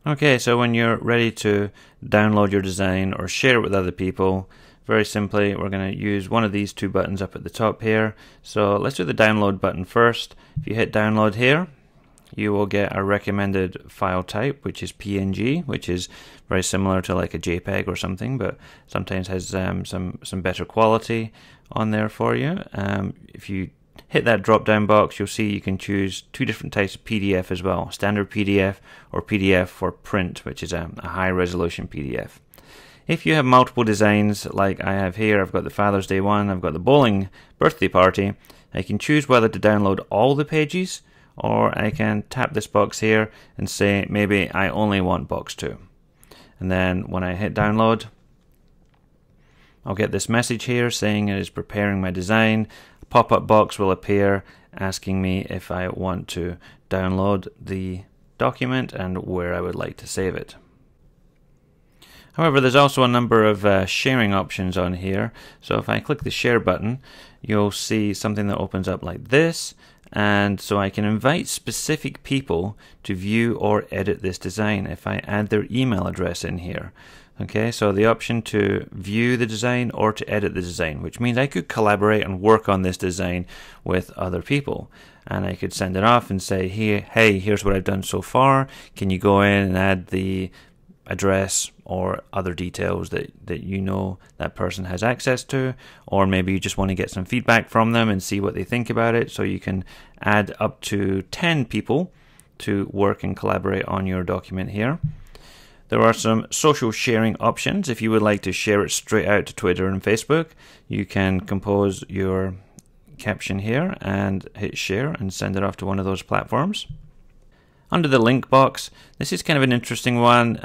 Okay, so when you're ready to download your design or share it with other people, very simply, we're going to use one of these two buttons up at the top here. So let's do the download button first. If you hit download here, you will get a recommended file type, which is PNG, which is very similar to like a JPEG or something, but sometimes has some better quality on there for you. If you hit that drop down box, you'll see you can choose two different types of PDF as well, standard PDF or PDF for print, which is a high resolution PDF. If you have multiple designs like I have here, I've got the Father's Day one, I've got the bowling birthday party, I can choose whether to download all the pages, or I can tap this box here and say maybe I only want box 2. And then when I hit download, I'll get this message here saying it is preparing my design. A pop-up box will appear asking me if I want to download the document and where I would like to save it. However, there's also a number of sharing options on here. So if I click the share button, you'll see something that opens up like this. And so I can invite specific people to view or edit this design if I add their email address in here. Okay, so the option to view the design or to edit the design, which means I could collaborate and work on this design with other people. And I could send it off and say, hey, here's what I've done so far. Can you go in and add the address or other details that you know that person has access to, or maybe you just want to get some feedback from them and see what they think about it. So you can add up to 10 people to work and collaborate on your document here. There are some social sharing options. If you would like to share it straight out to Twitter and Facebook, you can compose your caption here and hit share and send it off to one of those platforms. Under the link box, this is kind of an interesting one,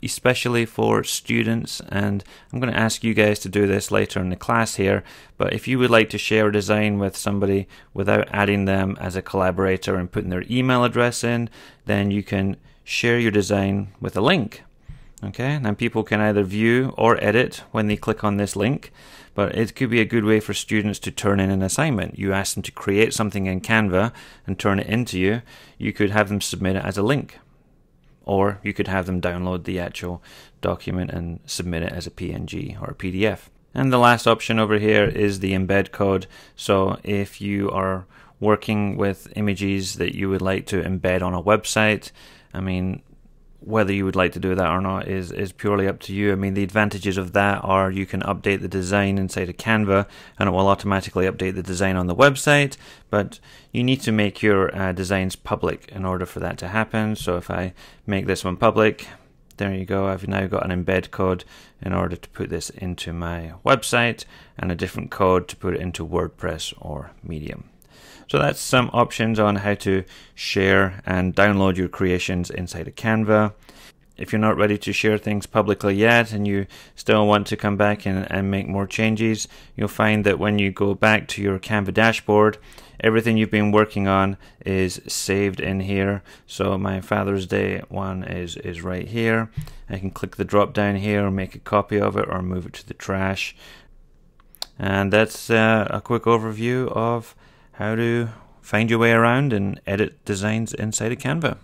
especially for students, and I'm going to ask you guys to do this later in the class here, but if you would like to share a design with somebody without adding them as a collaborator and putting their email address in, then you can share your design with a link. Okay, and people can either view or edit when they click on this link, but it could be a good way for students to turn in an assignment. You ask them to create something in Canva and turn it into you. You could have them submit it as a link, or you could have them download the actual document and submit it as a PNG or a PDF. And the last option over here is the embed code. So if you are working with images that you would like to embed on a website, I mean, whether you would like to do that or not is purely up to you. I mean, the advantages of that are you can update the design inside of Canva and it will automatically update the design on the website, but you need to make your designs public in order for that to happen. So if I make this one public, there you go, I've now got an embed code in order to put this into my website and a different code to put it into WordPress or Medium. So that's some options on how to share and download your creations inside of Canva. If you're not ready to share things publicly yet and you still want to come back and make more changes, you'll find that when you go back to your Canva dashboard, everything you've been working on is saved in here. So my Father's Day one is right here. I can click the drop down here, make a copy of it, or move it to the trash. And that's a quick overview of how to find your way around and edit designs inside of Canva.